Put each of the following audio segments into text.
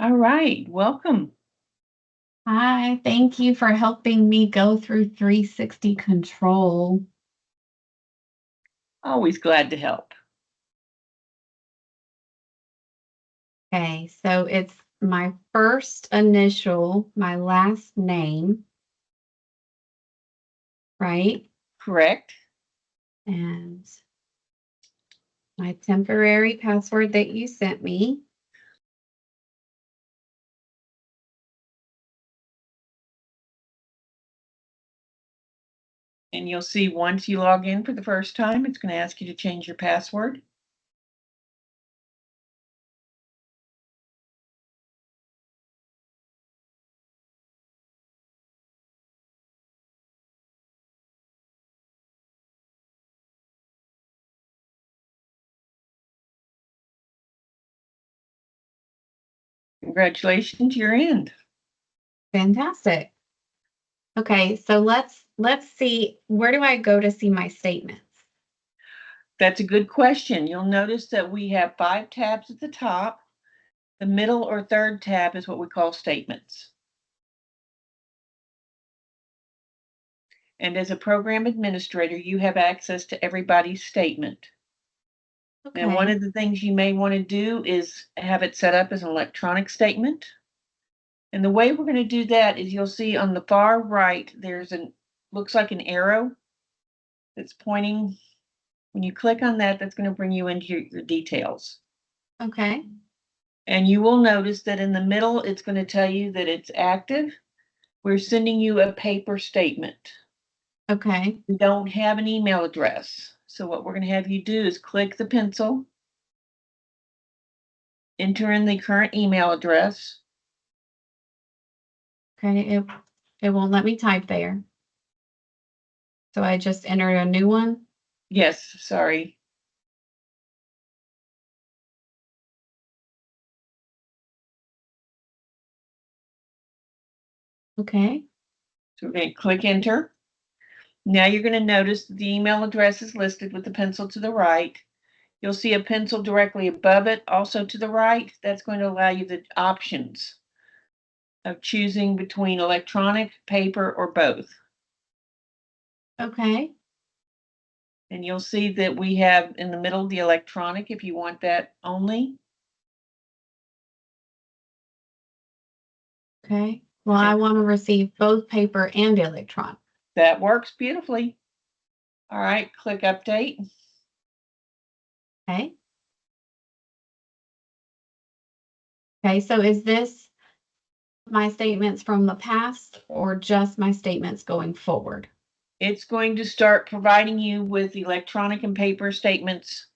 All right, welcome. Hi, thank you for helping me go through 360 control. Always glad to help. Okay, so it's my first initial, my last name, right? Correct. And my temporary password that you sent me. And you'll see once you log in for the first time, it's going to ask you to change your password. Congratulations, you're in. Fantastic. Okay, so let's see, where do I go to see my statements? That's a good question. You'll notice that we have 5 tabs at the top. The middle or third tab is what we call statements. And as a program administrator, you have access to everybody's statement. Now, one Okay. of the things you may want to do is have it set up as an electronic statement. And the way we're going to do that is you'll see on the far right, there's looks like an arrow that's pointing. When you click on that, that's going to bring you into your details. Okay. And you will notice that in the middle, it's going to tell you that it's active. We're sending you a paper statement. Okay. We don't have an email address. So what we're going to have you do is click the pencil, enter in the current email address. Okay, it won't let me type there. So I just entered a new one. Yes, sorry. Okay. So we're going to click enter. Now you're going to notice the email address is listed with the pencil to the right. You'll see a pencil directly above it, also to the right. That's going to allow you the options of choosing between electronic, paper, or both. Okay. And you'll see that we have in the middle the electronic if you want that only. Okay. Well, I want to receive both paper and electronic. That works beautifully. All right, click update. Okay. Okay, so is this my statements from the past or just my statements going forward? It's going to start providing you with electronic and paper statements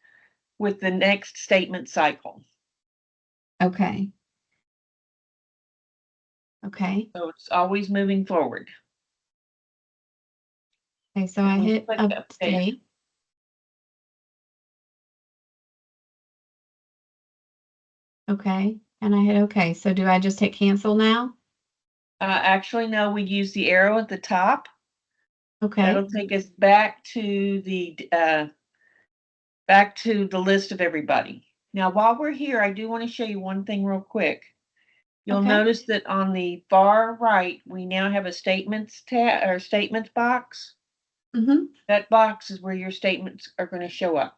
with the next statement cycle. Okay. Okay. So it's always moving forward. Okay, so I hit Click update. update. Okay, and I hit okay. So do I just hit cancel now? Actually, no, we use the arrow at the top. Okay. That'll take us back to the list of everybody. Now, while we're here, I do want to show you one thing real quick. You'll Okay. notice that on the far right, we now have a statements tab or statements box. Mm-hmm. That box is where your statements are going to show up.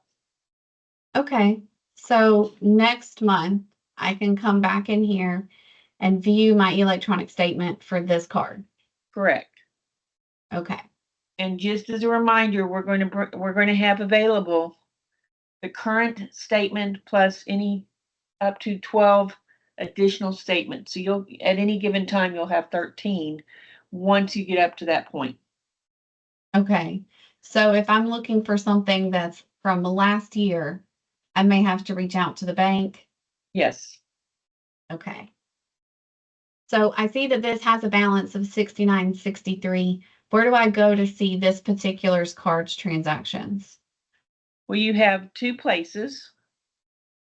Okay. So next month, I can come back in here and view my electronic statement for this card. Correct. Okay. And just as a reminder, we're going to have available the current statement plus any up to 12 additional statements. So you'll at any given time you'll have 13 once you get up to that point. Okay. So if I'm looking for something that's from the last year, I may have to reach out to the bank. Yes. Okay. So I see that this has a balance of 69.63. Where do I go to see this particular card's transactions? Well, you have two places.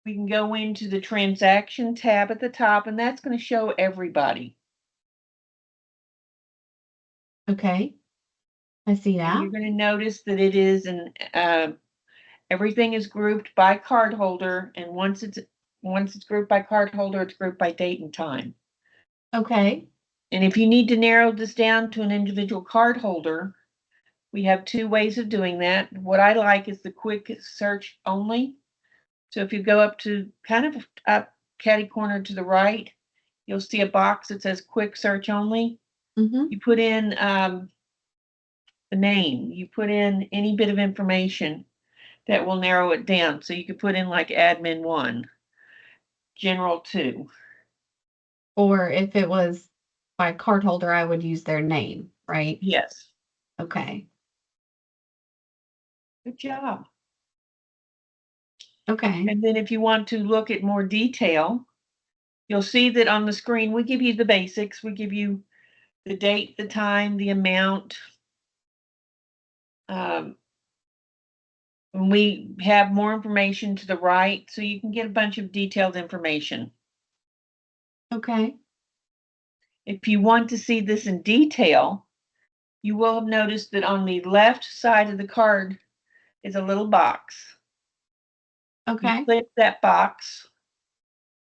We can go into the transaction tab at the top, and that's going to show everybody. Okay. I see And that. you're going to notice that it is everything is grouped by cardholder, and once it's once it's grouped by card holder, it's grouped by date and time. Okay. And if you need to narrow this down to an individual card holder, we have two ways of doing that. What I like is the quick search only. So if you go up to kind of up catty corner to the right, you'll see a box that says quick search only. Mm-hmm. You put in the name, you put in any bit of information that will narrow it down. So you could put in like admin 1, general 2. Or if it was by card holder, I would use their name, right? Yes. Okay. Good job. Okay. And then if you want to look at more detail, you'll see that on the screen, we give you the basics. We give you the date, the time, the amount. And we have more information to the right, so you can get a bunch of detailed information. Okay. If you want to see this in detail, you will have noticed that on the left side of the card is a little box. You Okay. click that box,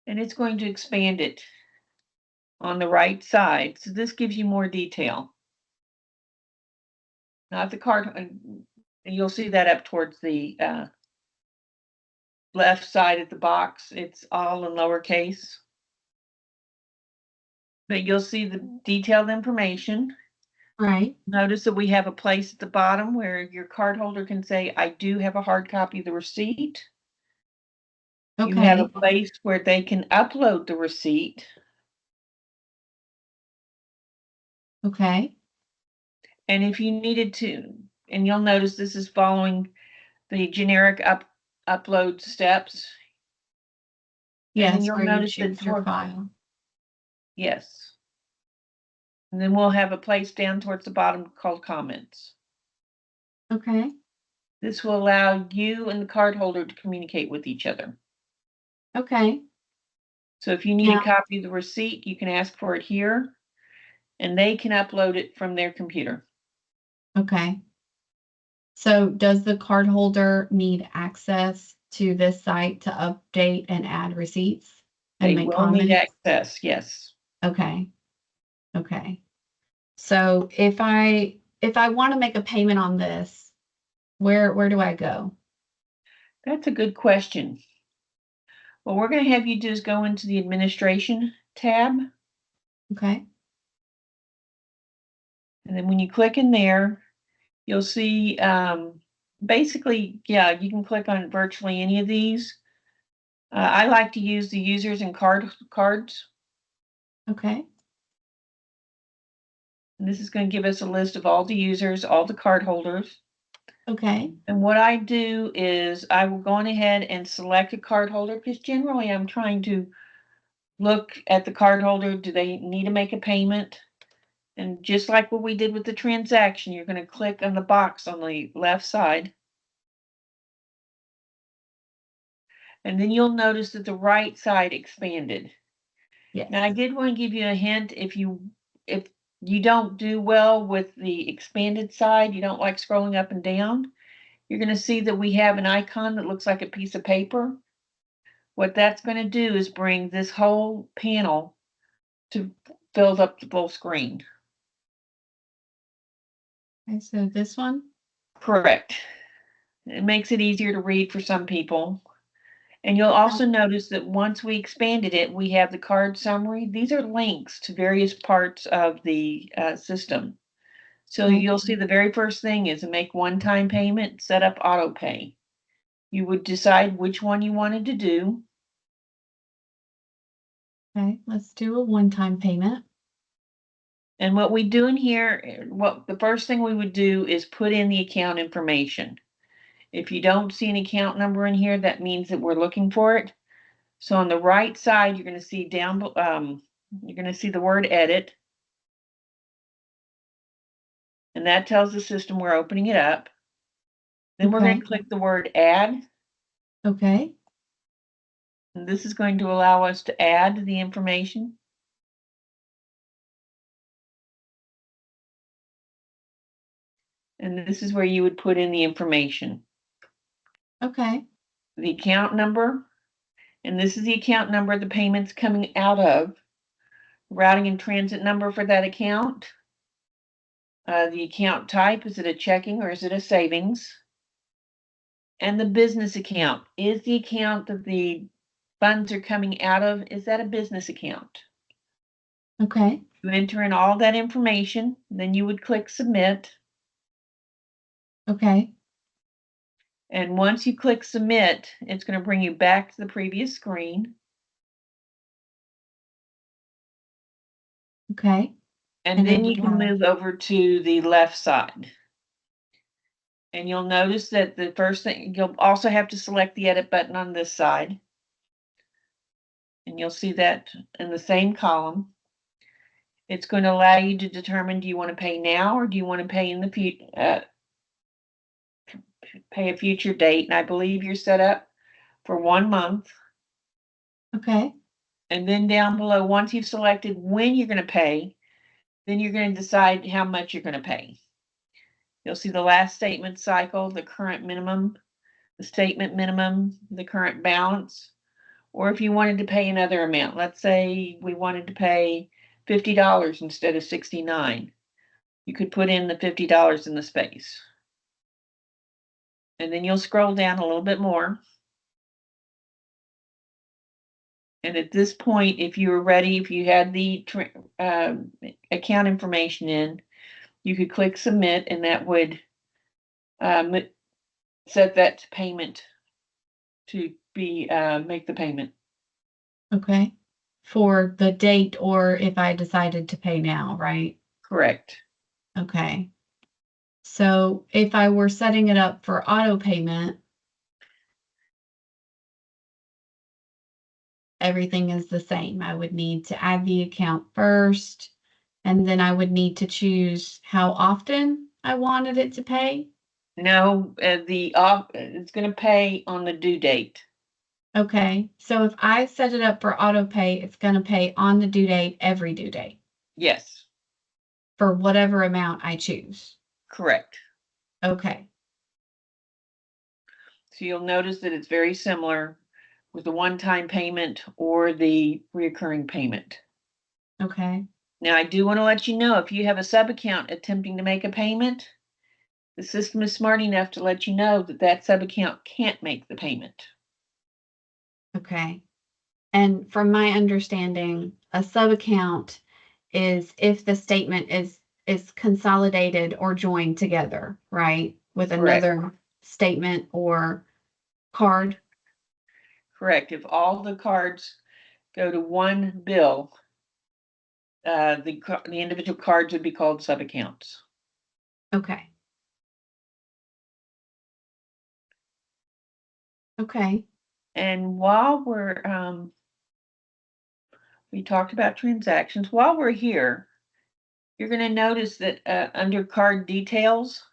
and it's going to expand it on the right side. So this gives you more detail. Not the card, and you'll see that up towards the left side of the box. It's all in lowercase. But you'll see the detailed information. Right. Notice that we have a place at the bottom where your card holder can say, I do have a hard copy of the receipt. You have a Okay. place where they can upload the receipt. Okay. And if you needed to, and you'll notice this is following the generic upload steps. And then Yes, you'll where you notice choose that your file. yes. And then we'll have a place down towards the bottom called comments. Okay. This will allow you and the card holder to communicate with each other. Okay. So if you need a copy of the receipt, you can ask for it here, and they can upload it from their computer. Okay. So does the card holder need access to this site to update and add receipts and They make will need comments? access, yes. Okay. Okay. So if I want to make a payment on this, where do I go? That's a good question. What we're going to have you do is go into the administration tab, Okay. and then when you click in there, you'll see basically, yeah, you can click on virtually any of these. I like to use the users and cards. Okay. And this is going to give us a list of all the users, all the card holders. Okay. And what I do is I will go on ahead and select a card holder because generally I'm trying to look at the card holder. Do they need to make a payment? And just like what we did with the transaction, you're going to click on the box on the left side. And then you'll notice that the right side expanded. Yes. Now I did want to give you a hint if you don't do well with the expanded side, you don't like scrolling up and down, you're going to see that we have an icon that looks like a piece of paper. What that's going to do is bring this whole panel to fill up the full screen. Okay, so this one? Correct. It makes it easier to read for some people. And you'll also notice that once we expanded it, we have the card summary. These are links to various parts of the system. So Okay. you'll see the very first thing is to make one-time payment, set up auto pay. You would decide which one you wanted to do. Okay, let's do a one-time payment. And what we do in here, what the first thing we would do is put in the account information. If you don't see an account number in here, that means that we're looking for it. So on the right side, you're going to see you're going to see the word edit. And that tells the system we're opening it up. Then we're going to click the word add. Okay. And this is going to allow us to add the information. And this is where you would put in the information. Okay. The account number And this is the account number the payment's coming out of. Routing and transit number for that account. The account type, is it a checking or is it a savings? And the business account, is the account that the funds are coming out of, is that a business account? Okay. You enter in all that information, then you would click submit. Okay. And once you click submit, it's going to bring you back to the previous screen. Okay. And And then then you can move over to the left side. And you'll notice that the first thing, you'll also have to select the edit button on this side. And you'll see that in the same column. It's going to allow you to determine, do you want to pay now or do you want to pay in the pay a future date? And I believe you're set up for 1 month. Okay. And then down below, once you've selected when you're going to pay, then you're going to decide how much you're going to pay. You'll see the last statement cycle, the current minimum, the statement minimum, the current balance, or if you wanted to pay another amount. Let's say we wanted to pay $50 instead of $69. You could put in the $50 in the space. And then you'll scroll down a little bit more. And at this point, if you were ready, if you had the account information in, you could click submit, and that would set that to payment to be make the payment. Okay. For the date or if I decided to pay now, right? Correct. Okay. So if I were setting it up for auto payment, everything is the same. I would need to add the account first, and then I would need to choose how often I wanted it to pay. No, it's going to pay on the due date. Okay. So if I set it up for auto pay, it's going to pay on the due date, every due date, Yes, for whatever amount I choose. correct. Okay. So you'll notice that it's very similar with the one-time payment or the recurring payment. Okay. Now, I do want to let you know, if you have a sub-account attempting to make a payment, the system is smart enough to let you know that that sub-account can't make the payment. Okay. And from my understanding, a sub account is if the statement is consolidated or joined together, right? With Correct. another statement or card. Correct. If all the cards go to one bill, the individual cards would be called sub-accounts. Okay. Okay. And while we talked about transactions, while we're here, you're going to notice that under card details,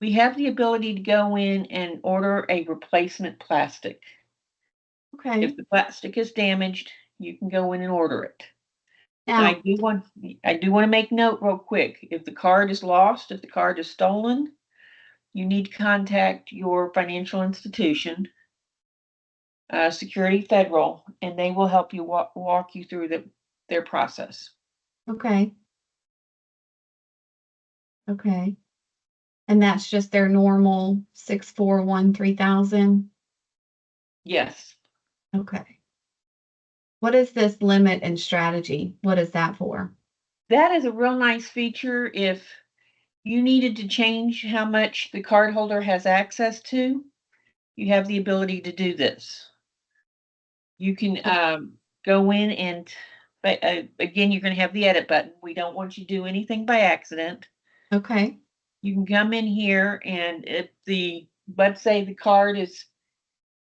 we have the ability to go in and order a replacement plastic. Okay. If the plastic is damaged, you can go in and order it. Now, Now, I do want to make note real quick. If the card is lost, if the card is stolen, you need to contact your financial institution, Security Federal, and they will help you walk you through their process. okay. Okay. And that's just their normal 641-3000. Yes. Okay. What is this limit and strategy? What is that for? That is a real nice feature if you needed to change how much the cardholder has access to. You have the ability to do this. You can go in and, again, you're going to have the edit button. We don't want you to do anything by accident. Okay. You can come in here, and if let's say the card is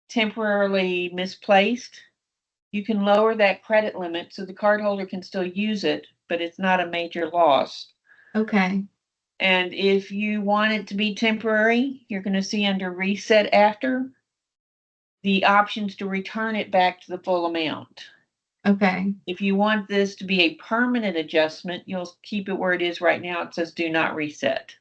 temporarily misplaced, you can lower that credit limit so the cardholder can still use it, but it's not a major loss. Okay. And if you want it to be temporary, you're going to see under reset after the options to return it back to the full amount. Okay. If you want this to be a permanent adjustment, you'll keep it where it is right now. It says do not reset.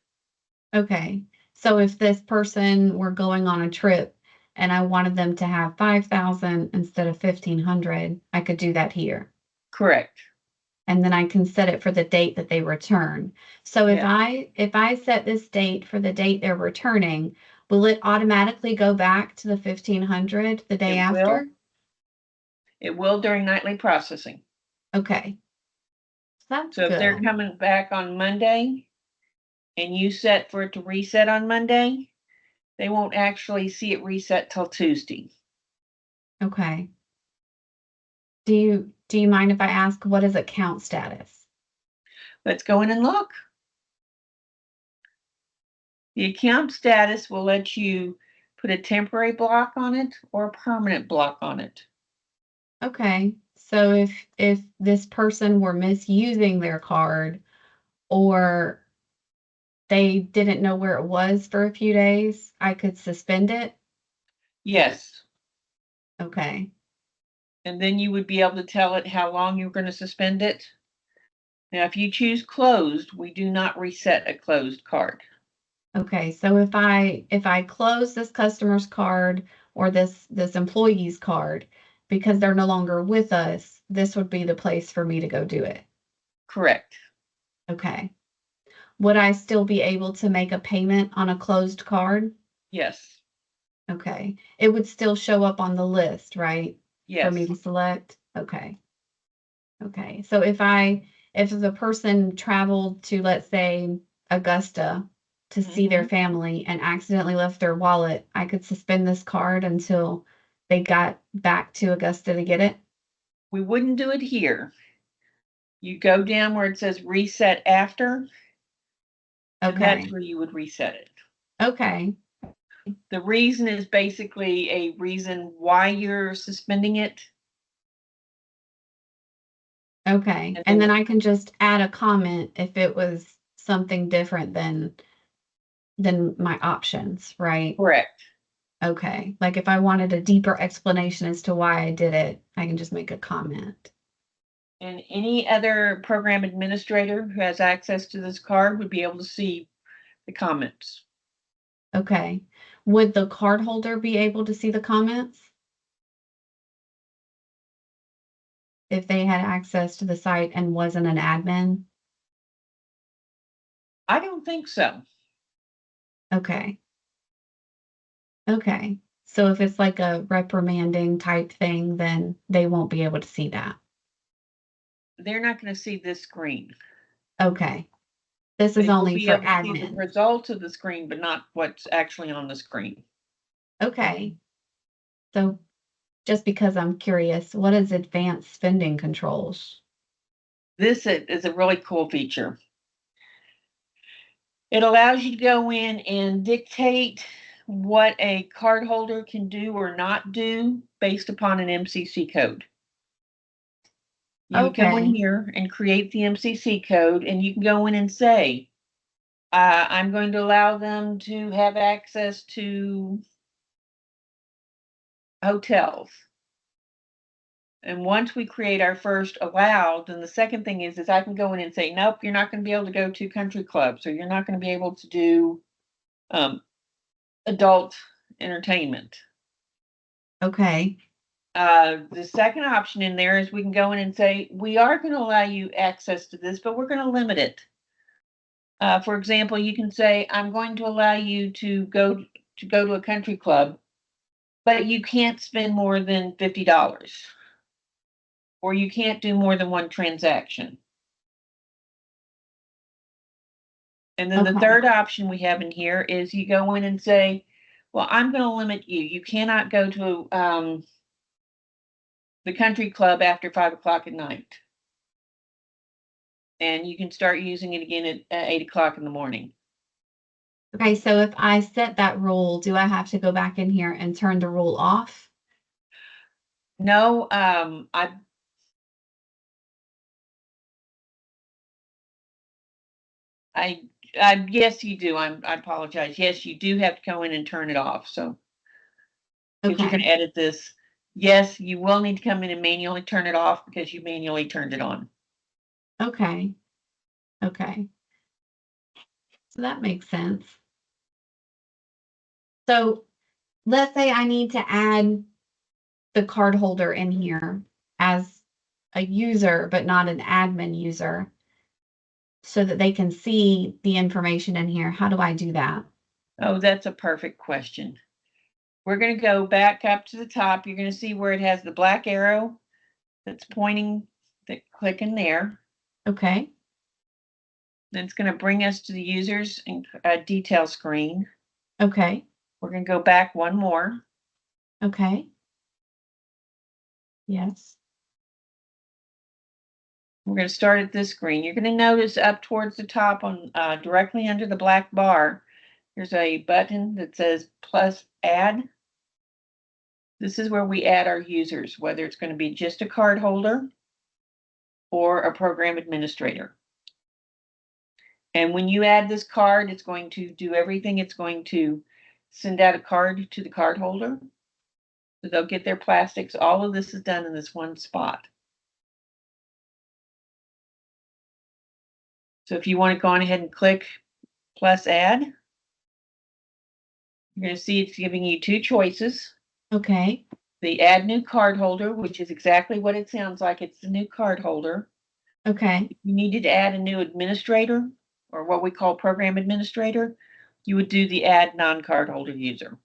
Okay. So if this person were going on a trip and I wanted them to have 5,000 instead of 1,500, I could do that here. Correct. And then I can set it for the date that they return. So if Yeah. I set this date for the date they're returning, will it automatically go back to the 1,500 the day It after? will. It will during nightly processing. Okay. That's So if they're good. coming back on Monday and you set for it to reset on Monday, they won't actually see it reset till Tuesday. Okay. Do you mind if I ask what is account status? Let's go in and look. The account status will let you put a temporary block on it or a permanent block on it. Okay. So if this person were misusing their card or they didn't know where it was for a few days, I could suspend it? Yes. Okay. And then you would be able to tell it how long you're going to suspend it. Now, if you choose closed, we do not reset a closed card. Okay. So if I close this customer's card or this employee's card because they're no longer with us, this would be the place for me to go do it. Correct. Okay. Would I still be able to make a payment on a closed card? Yes. Okay. It would still show up on the list, right? For me Yes. to select? Okay. Okay. So if the person traveled to, let's say, Augusta to see their Mhm. family and accidentally left their wallet, I could suspend this card until they got back to Augusta to get it? We wouldn't do it here. You go down where it says reset after, and that's Okay. where you would reset it. Okay. The reason is basically a reason why you're suspending it. Okay. And And then then, I can just add a comment if it was something different than my options, right? correct. Okay. Like if I wanted a deeper explanation as to why I did it, I can just make a comment. And any other program administrator who has access to this card would be able to see the comments. Okay. Would the cardholder be able to see the comments if they had access to the site and wasn't an admin? I don't think so. Okay. Okay. So if it's like a reprimanding type thing, then they won't be able to see that. They're not going to see this screen. Okay. This is They will only be for able to see the admin. results of the screen, but not what's actually on the screen. Okay. So just because I'm curious, what is advanced spending controls? This is a really cool feature. It allows you to go in and dictate what a cardholder can do or not do based upon an MCC code. You would go in Okay. here and create the MCC code, and you can go in and say, I'm going to allow them to have access to hotels. And once we create our first allowed, then the second thing is I can go in and say, nope, you're not going to be able to go to country clubs, or you're not going to be able to do um, adult entertainment. Okay. The second option in there is we can go in and say, we are going to allow you access to this, but we're going to limit it. For example, you can say, I'm going to allow you to go to a country club, but you can't spend more than $50, or you can't do more than one transaction. And then the Okay. third option we have in here is you go in and say, well, I'm going to limit you. You cannot go to the country club after 5 o'clock at night. And you can start using it again at 8 o'clock in the morning. Okay, so if I set that rule, do I have to go back in here and turn the rule off? No, I, yes, you do. I apologize. Yes, you do have to go in and turn it off. So, because you're going to Okay. edit this, yes, you will need to come in and manually turn it off because you manually turned it on. Okay. Okay. So that makes sense. So let's say I need to add the card holder in here as a user, but not an admin user, so that they can see the information in here. How do I do that? Oh, that's a perfect question. We're going to go back up to the top. You're going to see where it has the black arrow that's pointing, click in there. Okay. Then it's going to bring us to the users and detail screen. Okay. We're going to go back one more. Okay. Yes. We're going to start at this screen. You're going to notice up towards the top on directly under the black bar, there's a button that says plus add. This is where we add our users, whether it's going to be just a card holder or a program administrator. And when you add this card, it's going to do everything. It's going to send out a card to the card holder. So they'll get their plastics. All of this is done in this one spot. So if you want to go on ahead and click plus add, you're going to see it's giving you two choices. Okay. The add new card holder, which is exactly what it sounds like. It's the new card holder. Okay. If you needed to add a new administrator, or what we call program administrator, you would do the add non-card holder user.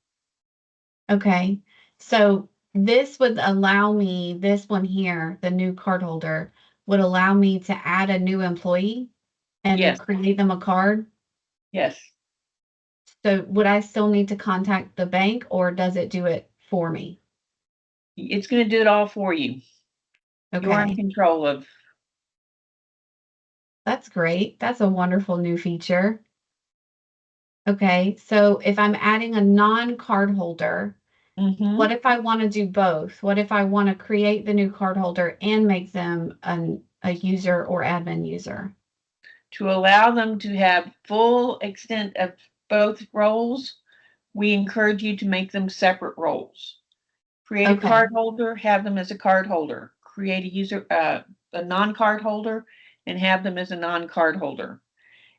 Okay. So this would allow me, this one here, the new card holder, would allow me to add a new employee and Yes. create them a card. Yes. So would I still need to contact the bank, or does it do it for me? It's going to do it all for you. You're in Okay. control of. That's great. That's a wonderful new feature. Okay. So if I'm adding a non-card holder, what if I want to do both? What if I want to create the new card holder and make them a user or admin user? To allow them to have full extent of both roles, we encourage you to make them separate roles. Create a Okay. card holder, have them as a card holder. Create a user, a non-card holder, and have them as a non-card holder.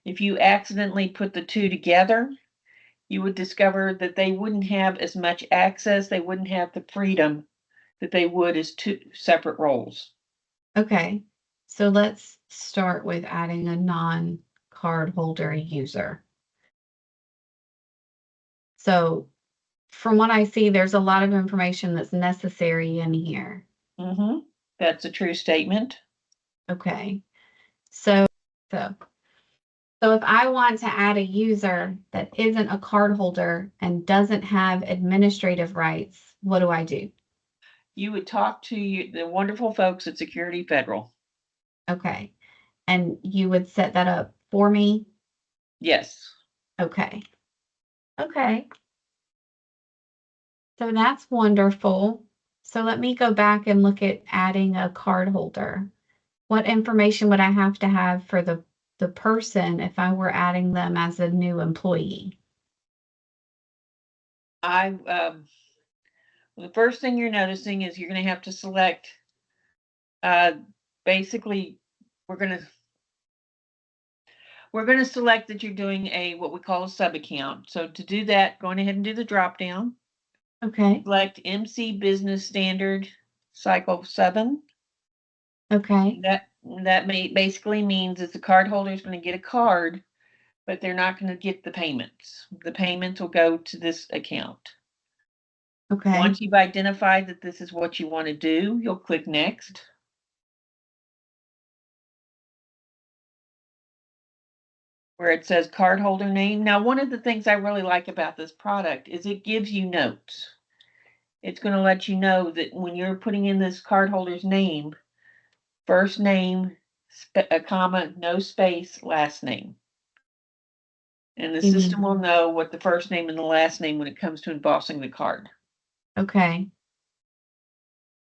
If you accidentally put the two together, you would discover that they wouldn't have as much access, they wouldn't have the freedom that they would as two separate roles. Okay. So let's start with adding a non-card holder user. So from what I see, there's a lot of information that's necessary in here. That's a true statement. Okay. So if I want to add a user that isn't a card holder and doesn't have administrative rights, what do I do? You would talk to the wonderful folks at Security Federal. Okay. And you would set that up for me? Yes. Okay. Okay. So that's wonderful. So let me go back and look at adding a card holder. What information would I have to have for the person if I were adding them as a new employee? The first thing you're noticing is you're going to have to select. Basically, we're going to select that you're doing what we call a sub account. So to do that, go ahead and do the drop down. Okay. Select MC Business Standard Cycle 7. Okay. That basically means that the card holder is going to get a card, but they're not going to get the payments. The payments will go to this account. Okay. Once you've identified that this is what you want to do, you'll click Next. Where it says cardholder name. Now, one of the things I really like about this product is it gives you notes. It's going to let you know that when you're putting in this cardholder's name, first name, a comma, no space, last name. And the system will know what the first name and the last name when it comes to embossing the card. Okay.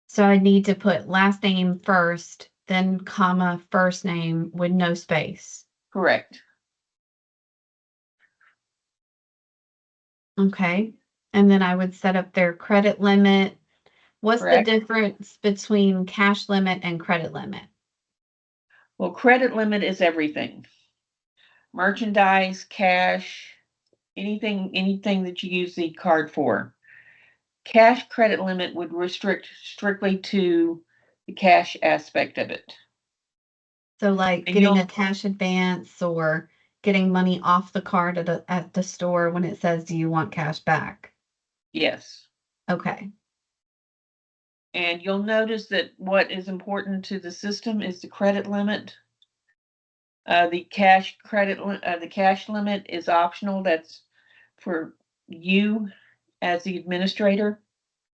So I need to put last name first, then comma, first name with no space. Correct. Okay. And then I would set up their credit limit. What's Correct. the difference between cash limit and credit limit? Well, credit limit is everything. Merchandise, cash, anything that you use the card for. Cash credit limit would restrict strictly to the cash aspect of it. So like And getting you'll, a cash advance or getting money off the card at the store when it says, do you want cash back? yes. Okay. And you'll notice that what is important to the system is the credit limit. The cash limit is optional. That's for you as the administrator.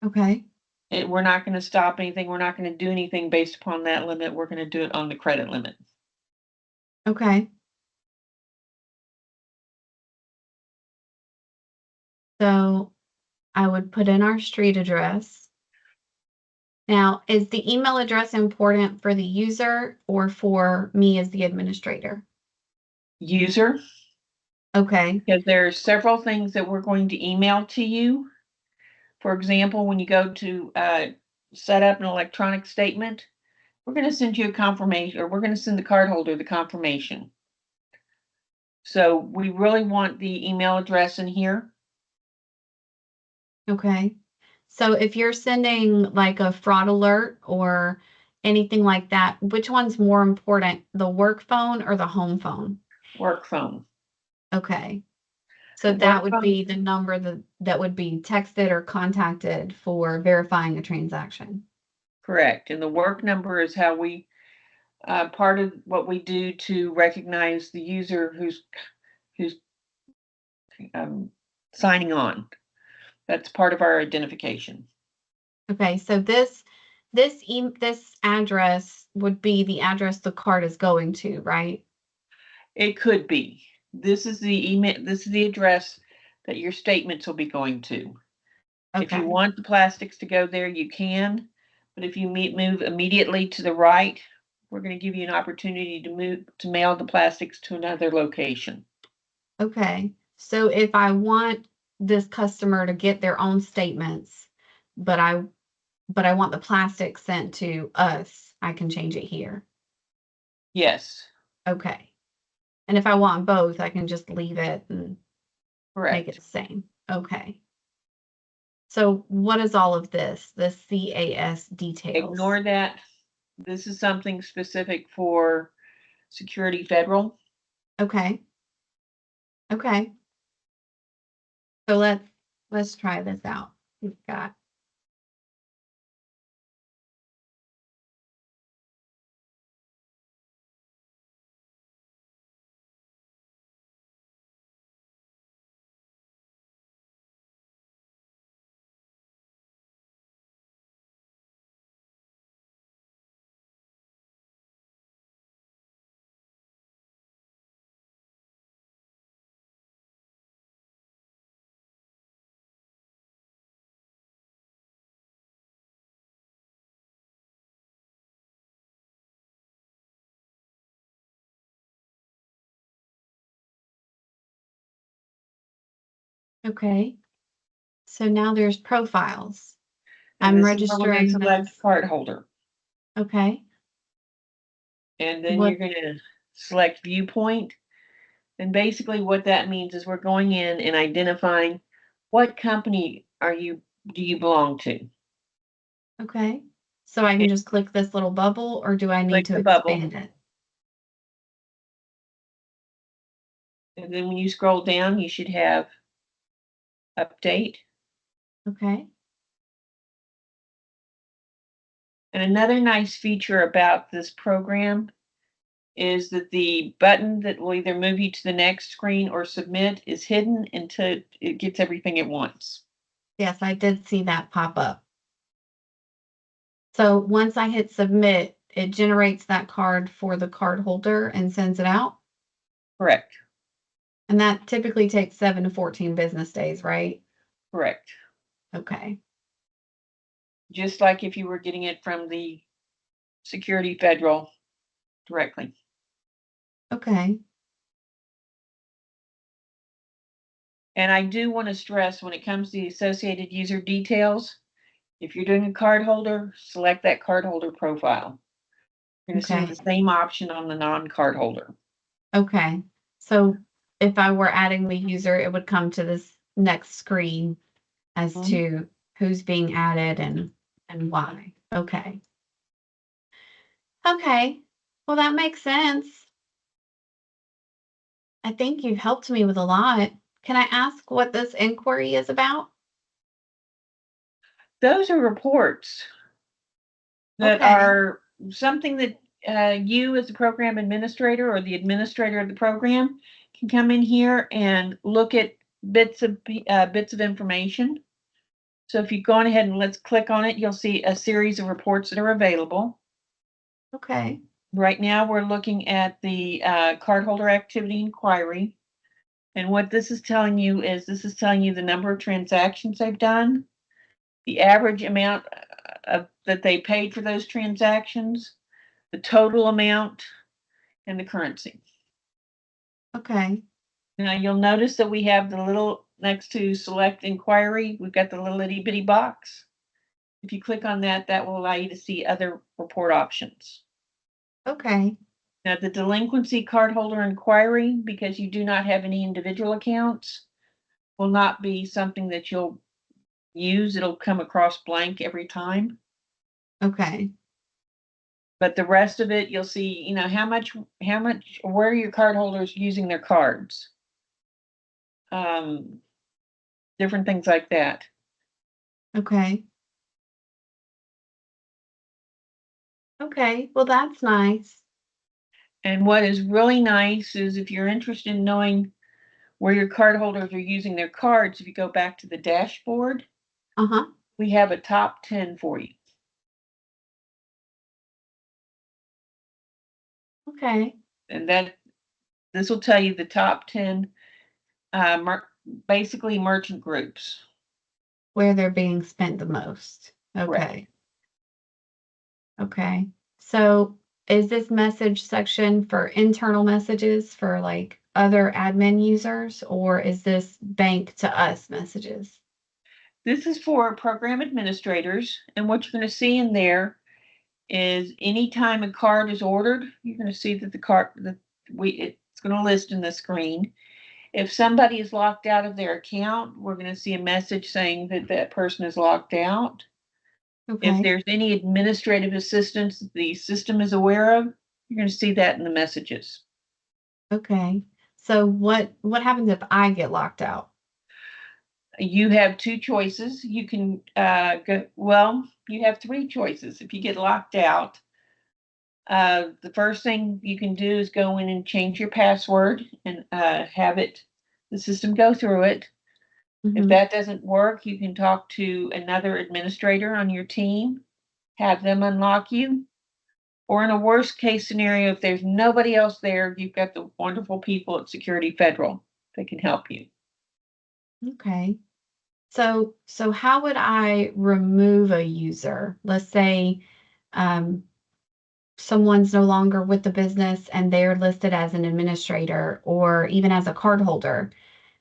Okay. We're not going to stop anything. We're not going to do anything based upon that limit. We're going to do it on the credit limit. Okay. So I would put in our street address. Now, is the email address important for the user or for me as the administrator? User, Okay. because there are several things that we're going to email to you. For example, when you go to set up an electronic statement, we're going to send you a confirmation, or we're going to send the cardholder the confirmation. So we really want the email address in here. Okay. So if you're sending like a fraud alert or anything like that, which one's more important, the work phone or the home phone? Work phone. Okay. So The that work would phone, be the number that would be texted or contacted for verifying a transaction. correct. And the work number is how we part of what we do to recognize the user who's um, signing on. That's part of our identification. Okay, so this address would be the address the card is going to, right? It could be. This is the email. This is the address that your statements will be going to. If you Okay. want the plastics to go there, you can. But if you move immediately to the right, we're going to give you an opportunity to mail the plastics to another location. Okay. So if I want this customer to get their own statements, but I want the plastic sent to us, I can change it here. Yes, Okay. And if I want both, I can just leave it and make it correct. the same. Okay. So what is all of this? The CAS details. Ignore that. This is something specific for Security Federal. Okay. Okay. So let's try this out. We've got okay. So now there's profiles. And I'm this is where we're going to registering select this. card holder. Okay. And then you're What going to select viewpoint. And basically what that means is we're going in and identifying what company do you belong to? okay. So I can And just click this little bubble or do I need click to the bubble. expand it? And then when you scroll down, you should have update. Okay. And another nice feature about this program is that the button that will either move you to the next screen or submit is hidden until it gets everything it wants. Yes, I did see that pop up. So once I hit submit, it generates that card for the card holder and sends it out. Correct. And that typically takes 7 to 14 business days, right? Correct. Okay. Just like if you were getting it from the Security Federal directly. Okay. And I do want to stress when it comes to the associated user details, if you're doing a card holder, select that card holder profile. You're going to see Okay. the same option on the non-card holder. Okay. So if I were adding the user, it would come to this next screen as Mhm. to who's being added and why. Okay. Okay. Well, that makes sense. I think you've helped me with a lot. Can I ask what this inquiry is about? Those are reports that Okay. are something that you as the program administrator or the administrator of the program can come in here and look at bits of information. So if you go on ahead and let's click on it, you'll see a series of reports that are available. Okay. Right now, we're looking at the cardholder activity inquiry. And what this is telling you is this is telling you the number of transactions they've done, the average amount that they paid for those transactions, the total amount, and the currency. Okay. Now you'll notice that we have the little next to select inquiry, we've got the little itty bitty box. If you click on that, that will allow you to see other report options. Okay. Now the delinquency cardholder inquiry, because you do not have any individual accounts, will not be something that you'll use. It'll come across blank every time. Okay. But the rest of it, you'll see, how much, where are your cardholders using their cards? Um, different things like that. Okay. Okay. Well, that's nice. And what is really nice is if you're interested in knowing where your cardholders are using their cards, if you go back to the dashboard, Uh-huh. we have a top 10 for you. Okay. And this will tell you the top 10 basically merchant groups. Where they're being spent the most. Correct. Okay. Okay. So is this message section for internal messages for like other admin users, or is this bank to us messages? This is for program administrators, and what you're going to see in there is anytime a card is ordered, you're going to see that it's going to list in the screen. If somebody is locked out of their account, we're going to see a message saying that that person is locked out. If Okay. there's any administrative assistance that the system is aware of, you're going to see that in the messages. Okay. So what happens if I get locked out? You have two choices. You can you have three choices. If you get locked out, the first thing you can do is go in and change your password and have the system go through it. If Mm-hmm. that doesn't work, you can talk to another administrator on your team, have them unlock you. Or in a worst case scenario, if there's nobody else there, you've got the wonderful people at Security Federal that can help you. Okay. So how would I remove a user? Let's say um, someone's no longer with the business and they're listed as an administrator or even as a cardholder.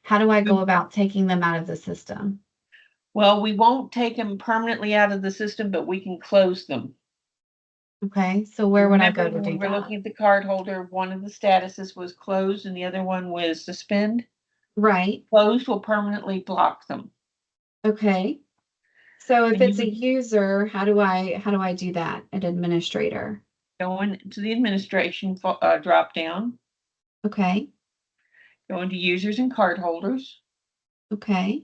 How do I go about taking them out of the system? Well, we won't take them permanently out of the system, but we can close them. Okay, so where would I Remember go to when we do were that? looking at the card holder, one of the statuses was closed and the other one was suspend? Right. Closed will permanently block them. Okay. So if And you it's a would user, how do I do that? An administrator. go into the administration drop down, Okay. go into users and card holders. Okay.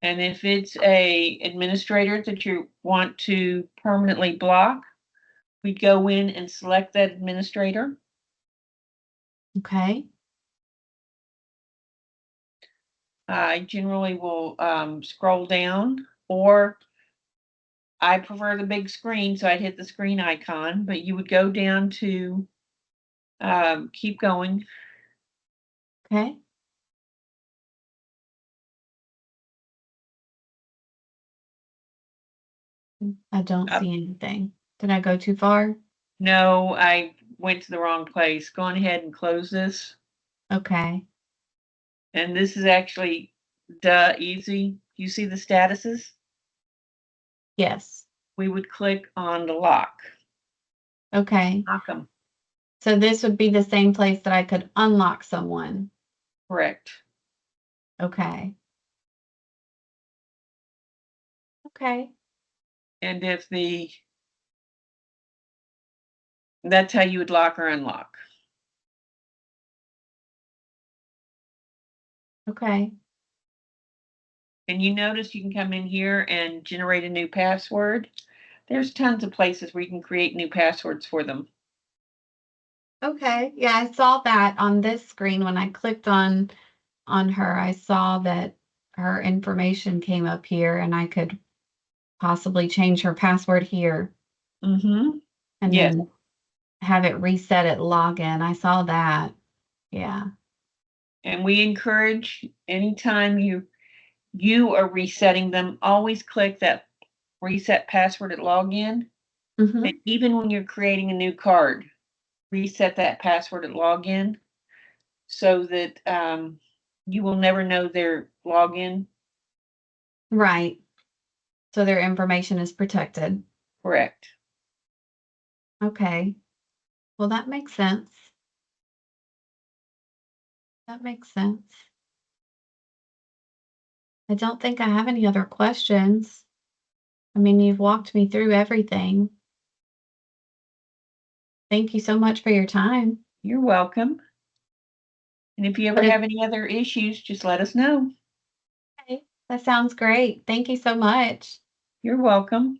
And if it's a administrator that you want to permanently block, we go in and select that administrator. Okay. I generally will scroll down, or I prefer the big screen, so I'd hit the screen icon, but you would go down to keep going. Okay. I don't Up. see anything. Did I go too far? No, I went to the wrong place. Go on ahead and close this. Okay. And this is actually easy. You see the statuses? Yes. We would click on the lock. Okay. Lock them. So this would be the same place that I could unlock someone. Correct. Okay. Okay. And that's how you would lock or unlock. Okay. And you notice you can come in here and generate a new password. There's tons of places where you can create new passwords for them. Okay. Yeah, I saw that on this screen when I clicked on her. I saw that her information came up here and I could possibly change her password here Mm-hmm. and Yes. then have it reset at login. I saw that. Yeah. And we encourage anytime you are resetting them, always click that reset password at login. And Mhm. even when you're creating a new card, reset that password at login so that you will never know their login. Right. So their information is protected. Correct. Okay. Well, that makes sense. That makes sense. I don't think I have any other questions. I mean, you've walked me through everything. Thank you so much for your time. You're welcome. And if you ever But have any other issues, just let us know. okay, that sounds great. Thank you so much. You're welcome.